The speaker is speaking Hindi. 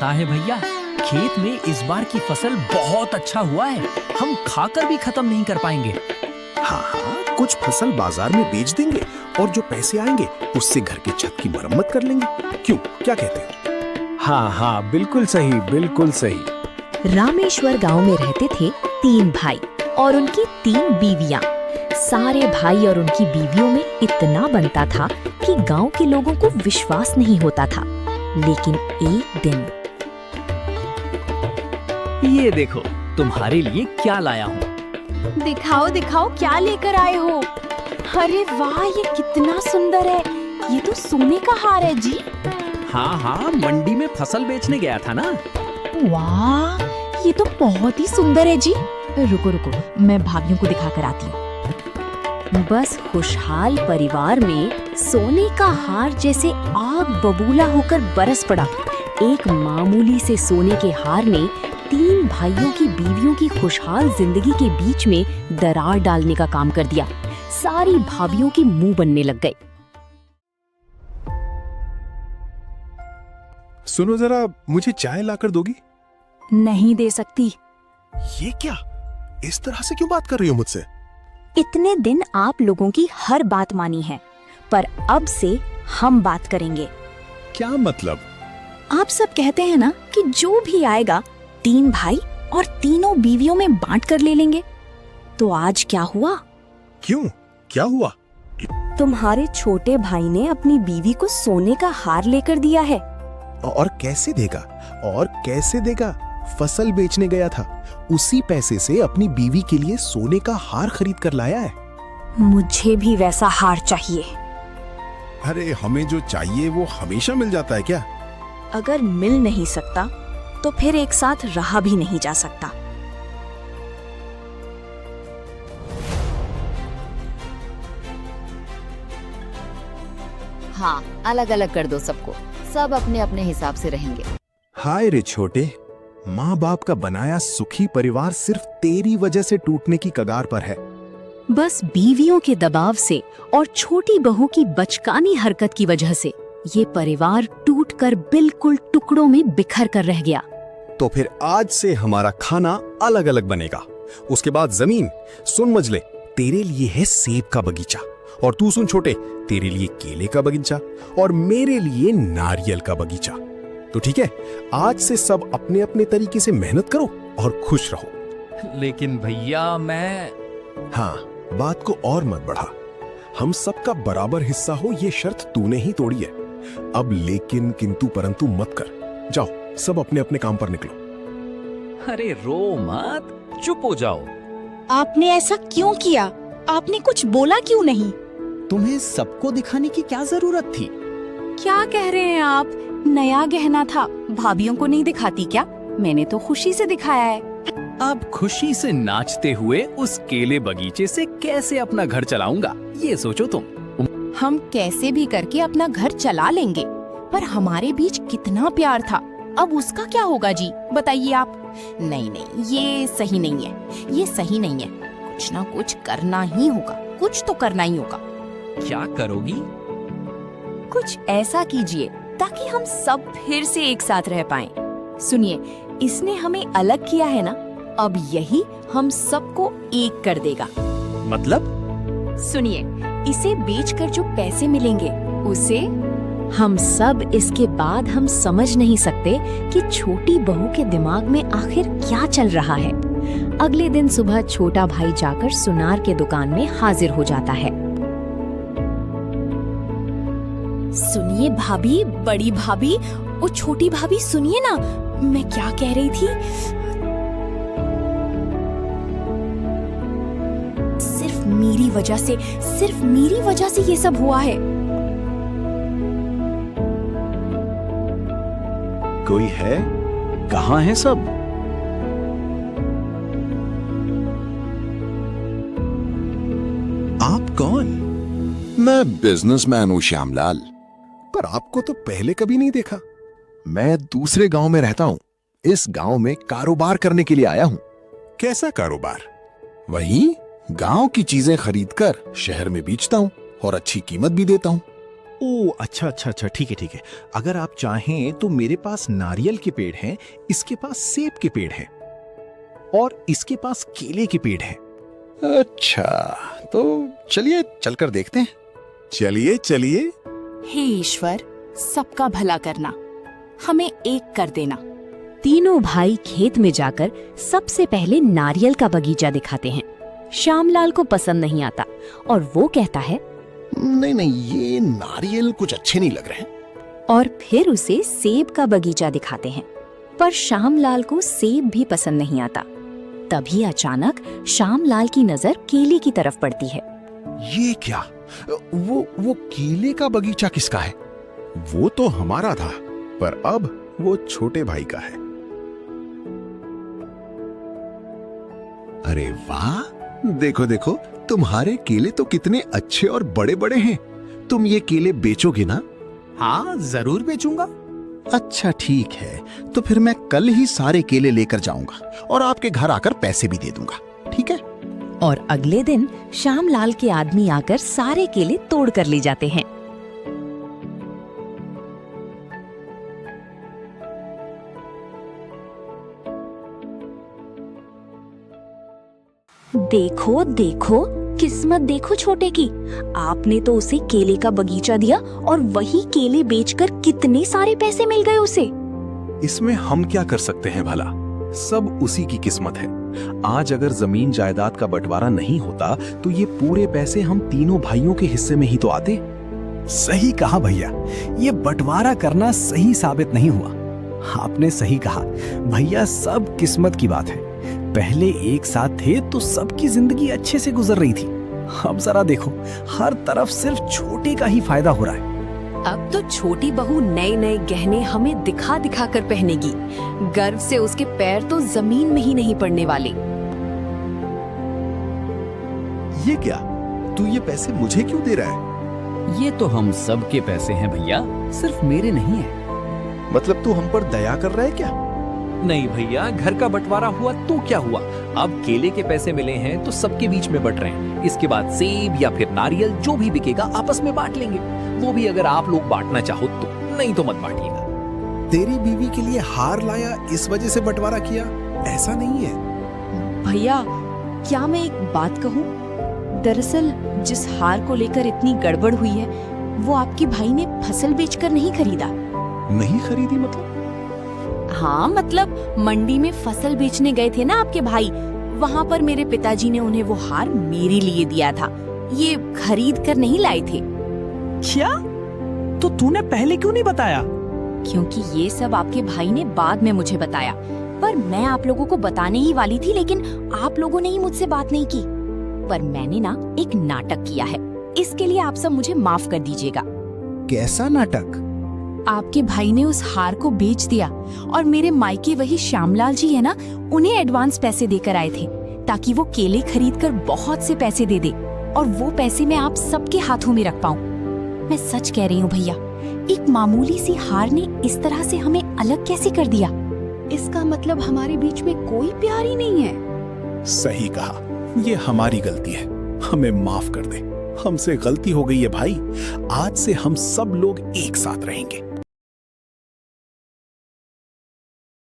पता है भैया, खेत में इस बार की फसल बहुत अच्छा हुआ है। हम खाकर भी खत्म नहीं कर पाएंगे। हाँ हाँ, कुछ फसल बाजार में बेच देंगे और जो पैसे आएंगे उससे घर की छत की मरम्मत कर लेंगे। क्यों, क्या कहते हैं? हाँ हाँ, बिल्कुल सही, बिल्कुल सही। रामेश्वर गांव में रहते थे 3 भाई और उनकी 3 बीवियां। सारे भाई और उनकी बीवियों में इतना बनता था कि गांव के लोगों को विश्वास नहीं होता था। लेकिन एक दिन, ये देखो, तुम्हारे लिए क्या लाया हूँ। दिखाओ दिखाओ, क्या लेकर आए हो? अरे वाह, ये कितना सुंदर है। ये तो सोने का हार है जी। हाँ हाँ, मंडी में फसल बेचने गया था ना। वाह, ये तो बहुत ही सुंदर है जी। रुको रुको, मैं भाभीयों को दिखा कर आती हूँ। बस खुशहाल परिवार में सोने का हार जैसे आग बबूला होकर बरस पड़ा। एक मामूली से सोने के हार ने 3 भाइयों की बीवियों की खुशहाल जिंदगी के बीच में दरार डालने का काम कर दिया। सारी भाभियों के मुंह बनने लग गए। सुनो जरा, मुझे चाय लाकर दोगी? नहीं दे सकती। ये क्या, इस तरह से क्यों बात कर रही हो मुझसे? इतने दिन आप लोगों की हर बात मानी है, पर अब से हम बात करेंगे। क्या मतलब? आप सब कहते हैं ना कि जो भी आएगा 3 भाई और तीनों बीवियों में बांट कर ले लेंगे। तो आज क्या हुआ? क्यों, क्या हुआ? तुम्हारे छोटे भाई ने अपनी बीवी को सोने का हार लेकर दिया है। और कैसे देगा? और कैसे देगा? फसल बेचने गया था, उसी पैसे से अपनी बीवी के लिए सोने का हार खरीद कर लाया है। मुझे भी वैसा हार चाहिए। अरे हमें जो चाहिए वो हमेशा मिल जाता है क्या? अगर मिल नहीं सकता तो फिर एक साथ रहा भी नहीं जा सकता। हाँ, अलग अलग कर दो सबको, सब अपने अपने हिसाब से रहेंगे। हाय रे छोटे, माँ बाप का बनाया सुखी परिवार सिर्फ तेरी वजह से टूटने की कगार पर है। बस बीवियों के दबाव से और छोटी बहू की बचकानी हरकत की वजह से ये परिवार टूटकर बिल्कुल टुकड़ों में बिखर कर रह गया। तो फिर आज से हमारा खाना अलग अलग बनेगा। उसके बाद जमीन, सुन मजले, तेरे लिए है सेब का बगीचा, और तू सुन छोटे, तेरे लिए केले का बगीचा, और मेरे लिए नारियल का बगीचा। तो ठीक है, आज से सब अपने अपने तरीके से मेहनत करो और खुश रहो। लेकिन भैया मैं... हाँ, बात को और मत बढ़ा। हम सबका बराबर हिस्सा हो ये शर्त तूने ही तोड़ी है। अब लेकिन किंतु परंतु मत कर। जाओ, सब अपने अपने काम पर निकलो। अरे रो मत, चुप हो जाओ। आपने ऐसा क्यों किया? आपने कुछ बोला क्यों नहीं? तुम्हें सबको दिखाने की क्या जरूरत थी? क्या कह रहे हैं आप? नया गहना था, भाभीयों को नहीं दिखाती क्या? मैंने तो खुशी से दिखाया है। अब खुशी से नाचते हुए उस केले बगीचे से कैसे अपना घर चलाऊंगा, ये सोचो तुम। हम कैसे भी करके अपना घर चला लेंगे, पर हमारे बीच कितना प्यार था, अब उसका क्या होगा जी? बताइए आप। नहीं नहीं, ये सही नहीं है, ये सही नहीं है। कुछ ना कुछ करना ही होगा, कुछ तो करना ही होगा। क्या करोगी? कुछ ऐसा कीजिए ताकि हम सब फिर से एक साथ रह पाएं। सुनिए, इसने हमें अलग किया है ना, अब यही हम सबको एक कर देगा। मतलब? सुनिए, इसे बेचकर जो पैसे मिलेंगे उसे हम सब, इसके बाद हम समझ नहीं सकते कि छोटी बहू के दिमाग में आखिर क्या चल रहा है। अगले दिन सुबह छोटा भाई जाकर सुनार के दुकान में हाजिर हो जाता है। सुनिए भाभी, बड़ी भाभी, ओ छोटी भाभी, सुनिए ना, मैं क्या कह रही थी। सिर्फ मेरी वजह से ये सब हुआ है। कोई है? कहाँ है सब? आप कौन? मैं बिजनेसमैन हूँ श्यामलाल। पर आपको तो पहले कभी नहीं देखा। मैं दूसरे गांव में रहता हूँ, इस गांव में कारोबार करने के लिए आया हूँ। कैसा कारोबार? वही गांव की चीजें खरीदकर शहर में बेचता हूँ और अच्छी कीमत भी देता हूँ। ओ अच्छा अच्छा अच्छा, ठीक है ठीक है। अगर आप चाहें तो मेरे पास नारियल के पेड़ हैं, इसके पास सेब के पेड़ हैं और इसके पास केले के पेड़ हैं। अच्छा, तो चलिए चलकर देखते हैं। चलिए चलिए। हे ईश्वर, सबका भला करना, हमें एक कर देना। तीनों भाई खेत में जाकर सबसे पहले नारियल का बगीचा दिखाते हैं। श्यामलाल को पसंद नहीं आता और वो कहता है, नहीं नहीं, ये नारियल कुछ अच्छे नहीं लग रहे हैं। और फिर उसे सेब का बगीचा दिखाते हैं। पर श्यामलाल को सेब भी पसंद नहीं आता। तभी अचानक श्यामलाल की नजर केले की तरफ पड़ती है। ये क्या? वो केले का बगीचा किसका है? वो तो हमारा था, पर अब वो छोटे भाई का है। अरे वाह, देखो देखो, तुम्हारे केले तो कितने अच्छे और बड़े बड़े हैं। तुम ये केले बेचोगे ना? हाँ, जरूर बेचूंगा। अच्छा ठीक है, तो फिर मैं कल ही सारे केले लेकर जाऊंगा और आपके घर आकर पैसे भी दे दूंगा, ठीक है? और अगले दिन श्यामलाल के आदमी आकर सारे केले तोड़ कर ले जाते हैं। देखो देखो, किस्मत देखो छोटे की। आपने तो उसे केले का बगीचा दिया और वही केले बेचकर कितने सारे पैसे मिल गए उसे। इसमें हम क्या कर सकते हैं भला? सब उसी की किस्मत है। आज अगर जमीन जायदाद का बंटवारा नहीं होता तो ये पूरे पैसे हम तीनों भाइयों के हिस्से में ही तो आते। सही कहा भैया, ये बंटवारा करना सही साबित नहीं हुआ। आपने सही कहा भैया, सब किस्मत की बात है। पहले एक साथ थे तो सबकी जिंदगी अच्छे से गुजर रही थी। अब जरा देखो, हर तरफ सिर्फ छोटे का ही फायदा हो रहा है। अब तो छोटी बहू नए नए गहने हमें दिखा दिखा कर पहनेगी। गर्व से उसके पैर तो जमीन में ही नहीं पड़ने वाले। ये क्या? तू ये पैसे मुझे क्यों दे रहा है? ये तो हम सब के पैसे हैं भैया, सिर्फ मेरे नहीं है। मतलब तू हम पर दया कर रहा है क्या? नहीं भैया, घर का बंटवारा हुआ तो क्या हुआ, अब केले के पैसे मिले हैं तो सबके बीच में बंट रहे हैं। इसके बाद सेब या फिर नारियल जो भी बिकेगा आपस में बांट लेंगे। वो भी अगर आप लोग बांटना चाहो तो, नहीं तो मत बांटिएगा। तेरी बीवी के लिए हार लाया, इस वजह से बंटवारा किया, ऐसा नहीं है। भैया, क्या मैं एक बात कहूँ? दरअसल जिस हार को लेकर इतनी गड़बड़ हुई है, वो आपके भाई ने फसल बेचकर नहीं खरीदा। नहीं खरीदी मतलब? हाँ, मतलब मंडी में फसल बेचने गए थे ना आपके भाई, वहाँ पर मेरे पिताजी ने उन्हें वो हार मेरे लिए दिया था। ये खरीद कर नहीं लाए थे। क्या? तो तूने पहले क्यों नहीं बताया? क्योंकि ये सब आपके भाई ने बाद में मुझे बताया, पर मैं आप लोगों को बताने ही वाली थी, लेकिन आप लोगों ने ही मुझसे बात नहीं की। पर मैंने ना एक नाटक किया है, इसके लिए आप सब मुझे माफ कर दीजिएगा। कैसा नाटक? आपके भाई ने उस हार को बेच दिया और मेरे मायके वही श्यामलाल जी है ना, उन्हें एडवांस पैसे देकर आए थे ताकि वो केले खरीदकर बहुत से पैसे दे दे और वो पैसे मैं आप सबके हाथों में रख पाऊं। मैं सच कह रही हूँ भैया, एक मामूली सी हार ने इस तरह से हमें अलग कैसे कर दिया? इसका मतलब हमारे बीच में कोई प्यार ही नहीं है। सही कहा, ये हमारी गलती है, हमें माफ कर दे। हमसे गलती हो गई है भाई, आज से हम सब लोग एक साथ रहेंगे।